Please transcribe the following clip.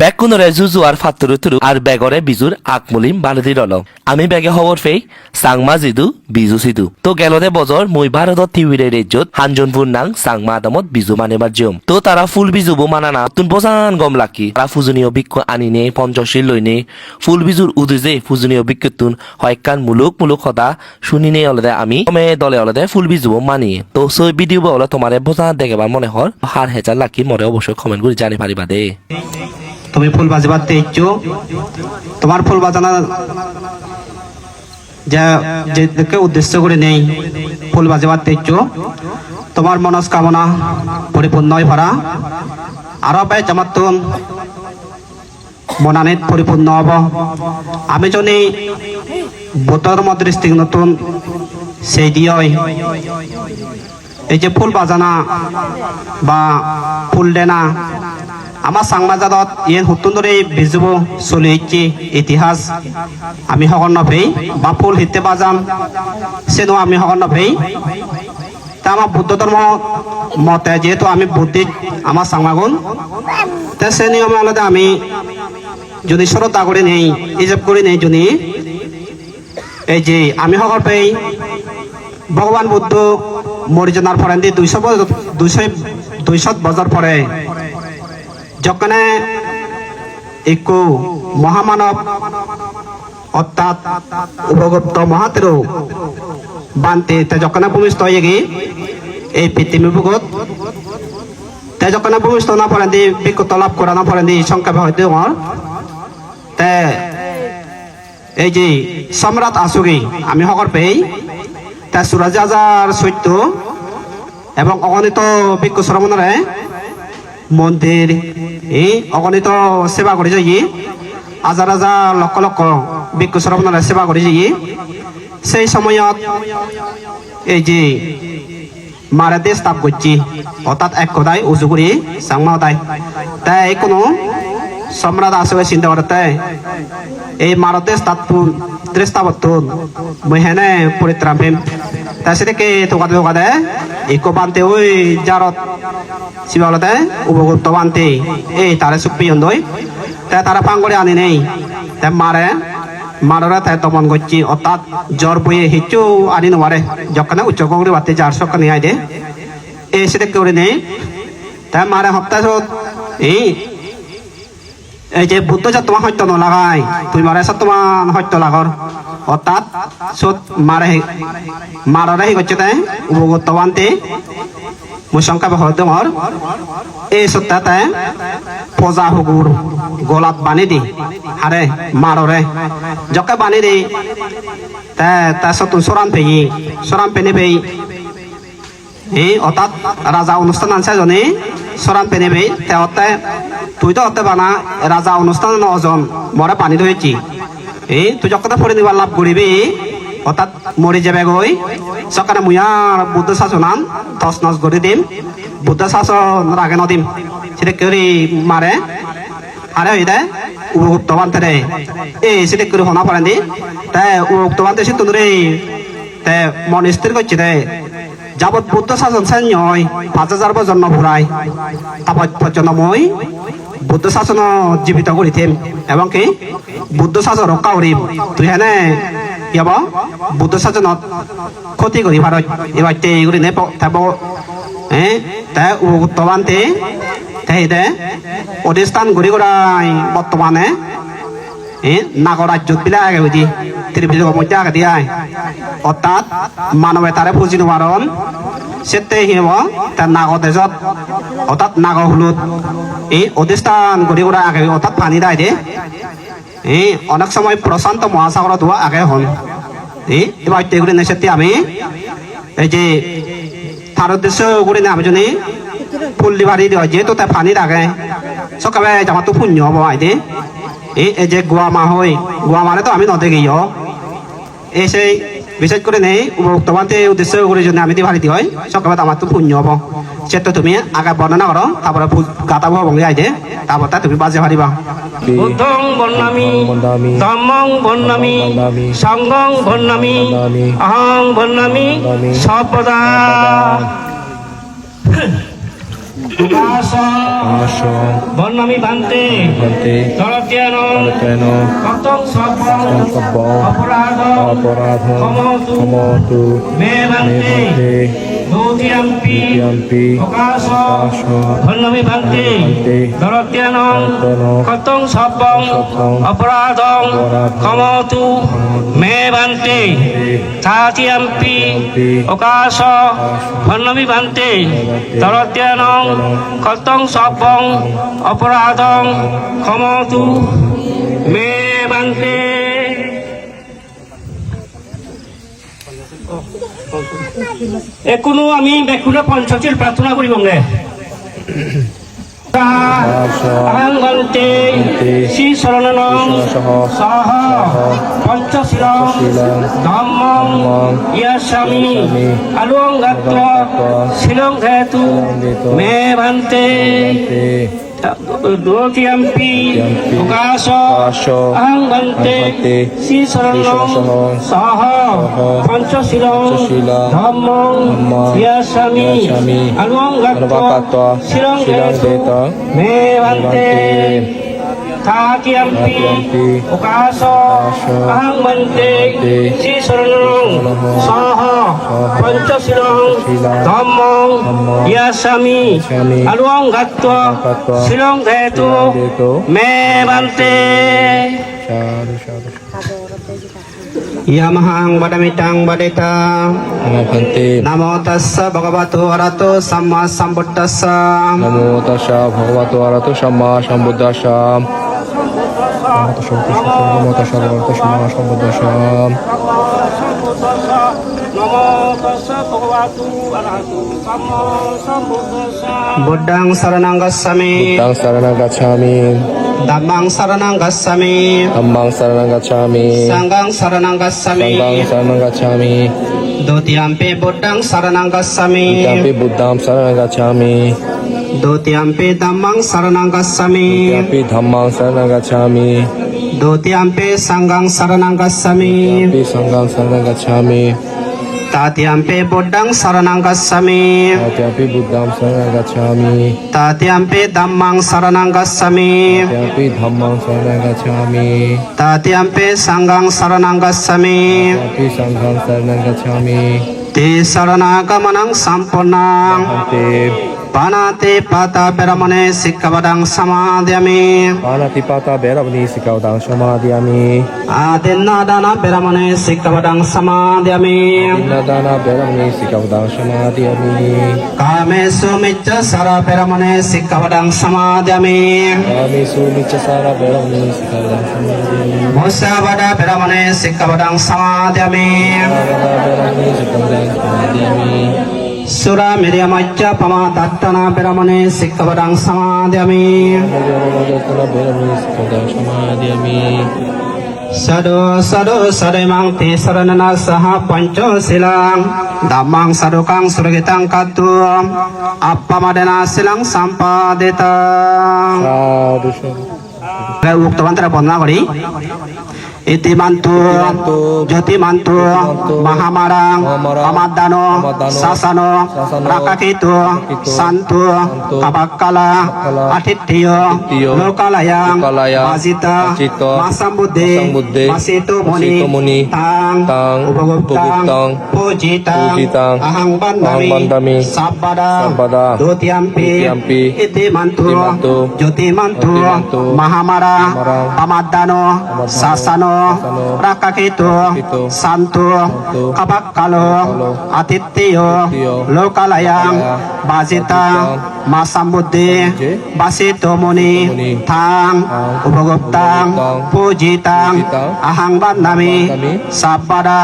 বেকুনরে জুজু আর ফাত্তরু তুরু আর বেগরে বিজুর আকমুলিম বালদি রল আমি বেগে খবর ফেই সাংমা জিদু বিজু সিদু তো গেলদে বজর মই ভারতত টিউরে রেজ্যত হানজনপুর নাং সাংমা আদামত বিজু মানেবার জিয়ম তো তারা ফুল বিজুবো মানানা তুন বজান গম লাকি তারা ফুজনীয় বিক্ষ আনিনে পঞ্চশীল লইনে ফুল বিজুর উদুজে ফুজনীয় বিক্ষতুন হয়কান মুলুক মুলুক হতা শুনিনে অলদে আমি কমে দলে অলদে ফুল বিজুবো মানিয়ে তো সই ভিডিও বলে তোমারে বজান দেখেবার মনে হর হার হেজার লাকি মরে অবশ্যই কমেন্ট করে জানি পারিবা দে তুমি ফুল বাজাতে ইচ্ছু তোমার ফুল বাজানো যেটাকে উদ্দেশ্য করে নেই ফুল বাজাতে ইচ্ছু তোমার মনস্কামনা পরিপূর্ণ ভরা আরো পাই জামাতুন মনানিত পরিপূর্ণ হব আমি যদি বোতর মদৃষ্টি নতুন সেই দিয়ে এই যে ফুল বাজানা বা ফুল দেনা আমার সাংবাজাদত ইয়ে হুতুন ধরে বিজুব চলিছে ইতিহাস আমি হকন নভেই বা ফুল হিতে বাজাম সেনো আমি হকন নভেই তা আমার বুদ্ধ ধর্ম মতে যেহেতু আমি বুদ্ধিক আমার সাংমাগুন তা সে নিয়মে আলাদা আমি যদি শ্রদ্ধা করে নেই ইজব করে নেই যদি এই যে আমি হকর পেই ভগবান বুদ্ধ মরিজনার ফরেন্দি 200 বছর পরে যখন একু মহামানব অর্থাৎ উপগুপ্ত মহাতেরু বানতে যখন ভূমিষ্ঠ হয়ে গিয়ে এই পৃথিবী বুকত যখন ভূমিষ্ঠ না পড়েন দি বিকত লাভ করা না পড়েন দি সংখ্যা হয়তো তে এই যে সম্রাট আসুগি আমি হকর পেই তা সুরাজ হাজার সৈত্য এবং অগণিত বিক্ষু শ্রমণরে মন্দির এই অগণিত সেবা করে যাই হাজার হাজার লক্ষ লক্ষ বিক্ষু শ্রমণরে সেবা করে যাই সেই সময়ত এই যে মারে দেশ তাপ করছি অর্থাৎ এক কথায় উজু করি সাংমা তাই তাই কোনো সম্রাট আসবে চিন্তা করতে এই মারদেশ তাৎপুর দৃষ্টাবতুন মহেনে পরিত্রাণ পেম তাই সেটাকে তোকাতে ইকো বানতে ওই জারত শিবালতে উপগুপ্ত বানতে এই তারে চুপি দই তাই তারা পাঙ্গরে আনি নেই তাই মাররা তাই দমন করছি অর্থাৎ জ্বর বইয়ে হিচু আনি নোয়ারে যখন উচ্চ গৌরী বাতে যার সকাল নিয়ে আয় দে এই সেটা করে নেই তাই মারে সপ্তাহ এই যে বুদ্ধ যা তোমার সত্য নলাগাই তুই মারে তোমার সত্য লাগর অর্থাৎ সত মারে করছে তাই উপগত বানতে মই সংখ্যা হর তোমার এই সত্তা তাই পজা হুগুর গোলাপ বানি দি আরে মাররে যকে বানি দি তা সতুন সরান পেনি পেই এই অর্থাৎ রাজা অনুষ্ঠান আনছে জনে সরান পেনি পেই তাই তুই তো অতে বানা রাজা অনুষ্ঠান নজন মরে পানি ধরেছি এই তুই যখন পড়ে নিবার লাভ করিবি অর্থাৎ মরি যাবে গই সকালে মুয়ার বুদ্ধ শাসনান তস নস করে দিম বুদ্ধ শাসন রাগে নদিম সেটা করে মারে আরে ওই দে উপগুপ্ত বানতে এই সেটা করে হনা পারেন দি তাই উপগুপ্ত বানতে সে তুলে তাই মন স্থির করছে দে যাবৎ বুদ্ধ শাসন সেন 5000 বছর নপুরাই তারপর পর্যন্ত মই বুদ্ধ শাসন জীবিত করিথিম এবং কি বুদ্ধ শাসন রক্ষা করিম তুই হেনে ইয়াব বুদ্ধ শাসনত ক্ষতি করি ভারত এবার তেগুলি নে থাকব তাই উপগুপ্ত বানতে তাই দে অধিষ্ঠান ঘুরি ঘুরাই বর্তমানে নাগর রাজ্যত বিলে আগে বুঝি ত্রিভুজ মধ্যে আগে দিয়ে অর্থাৎ মানবে তারে বুঝি নোয়ারণ সেতে হিব তার নাগর দেশত অর্থাৎ নাগর হলুদ এই অধিষ্ঠান ঘুরি ঘুরা আগে অর্থাৎ পানি দেয় দে অনেক সময় প্রশান্ত মহাসাগরত আগে হন এবার তেগুলি নেশে আমি এই যে ভারত দেশ গুলি না আমি যদি ফুল দিবারি দিও যেহেতু তাই পানি রাখে সকালে জামা তো শূন্য হব আইদে এই যে গোয়া মা হই গোয়া মানে তো আমি নদে গিয়ে এই সেই বিশেষ করে নেই উপভোক্ত বানতে উদ্দেশ্য করে যদি আমি দিবারি দিই সকালে আমার তো শূন্য হব সেটা তুমি আগে বর্ণনা করো তারপরে গাতাবো বঙ্গে আইদে তারপর তুমি বাজে পারিবা বুদ্ধং বন্নামি ধম্মং বন্নামি সংঘং বন্নামি অহং বন্নামি সর্বদা উকাস Asho, বর্ণামি Bhante Bante, তরতিয়ান Arateno, কতং সর্বং Sabang, অপরাধ Aparadho, ক্ষমতু Kamotu, মে Bhante Mevante, দৌতিয়াম্পি Yampi, উকাস Asho, বর্ণামি Bhante Bante, তরতিয়ান Arateno, কতং সর্বং অপরাধ ক্ষমতু মে বান্তে তাতিয়াম্পি উকাস বর্ণামি বান্তে তরতিয়ান কতং সর্বং অপরাধ ক্ষমতু মে বান্তে এখনো আমি বেকুনা পঞ্চশীল প্রার্থনা করিব নে আহং বন্তে শ্রী শরণং সহ পঞ্চশীল ধম্মং ইয়াস্যামি আলুং গাত্বা শিলং ধেতু মে ভান্তে দোতিয়াম্পি উকাস আহং বন্তে শ্রী শরণং সহ পঞ্চশীল ধম্মং ইয়াস্যামি আলুং গাত্বা শিলং ধেতু মে ভান্তে তাতিয়াম্পি উকাস আহং বন্তে শ্রী শরণং সহ পঞ্চশীল ধম্মং ইয়াস্যামি আলুং গাত্বা শিলং ধেতু মে ভান্তে Shadu, Shadu, Yamahang badamitang badita. Namo Bante, Namo tassa bhagavato arato samma sambuddhassa. Namo Tassa Bhagavato Arato Samma Sambuddhassa. Namo Tassa Bhagavato Samma Sambuddhassa. নমো তস্য ভগবতু অরহতু Samaa সম্বুদ্ধস্সা Buddhang saranang gassami. Tang Saranang Gacchami, Dhammang saranang gassami. Dhammang Saranang Gacchami, Sanghang saranang gassami. Sanghang Saranang Gacchami, Dutiyampi buddhang saranang gassami. Yampi Buddham Saranang Gacchami, Dutiyampi dhammang saranang gassami. Yampi Dhammang Saranang Gacchami, Dutiyampi sanghang saranang gassami. Yampi Sanghang Saranang Gacchami, Tatiyampi buddhang saranang gassami. Yampi Buddham Saranang Gacchami, Tatiyampi dhammang saranang gassami. Yampi Dhammang Saranang Gacchami, Tatiyampi sanghang saranang gassami. Yampi Sanghang Saranang Gacchami, Te saranagamanang sampurnang. Bhante, Panati pata peramane sikkavadang samadhyami. Panatipata Bairavani Sikavadang Samadhyami, Adinadana peramane sikkavadang samadhyami. Dinadana Bairavani Sikavadang Samadhyami, Kamesu micca sara peramane sikkavadang samadhyami. Kami Sumichasara Bairavani Sikavadang Samadhyami, Musavada peramane sikkavadang samadhyami. Bairavani Sikavadang Samadhyami, Sura miryamacca pamatattana peramane sikkavadang samadhyami. Bairavani Sikavadang Samadhyami, Sadu sadu sademang te saranana saha pancho silang dhammang sadukang surgitang katu appamadena silang sampadeta. Shadu, Shadu, উক্ত মন্ত্র বন্দনা করি ইতি মান্তু জ্যোতি মান্তু মহামারাং অমাদানো শাসানো রাকাকিতু শান্তু কাবাক্কালা আতিথ্য লোকালয়াং আজিতা মাসাম্বুদ্ধে মাসিতো মনি তাং উপগুপ্তাং পূজিতাং আহং বন্দামি সাব্বাদা দ্বিতীয়াম্পি ইতি মান্তু জ্যোতি মান্তু মহামারা অমাদানো শাসানো রাকাকিতু শান্তু কাবাক্কালো আতিথ্য লোকালয়াং বাজিতা মাসাম্বুদ্ধে বাসিত মনি থাং উপগুপ্তাং পূজিতাং আহং বন্দামি সাব্বাদা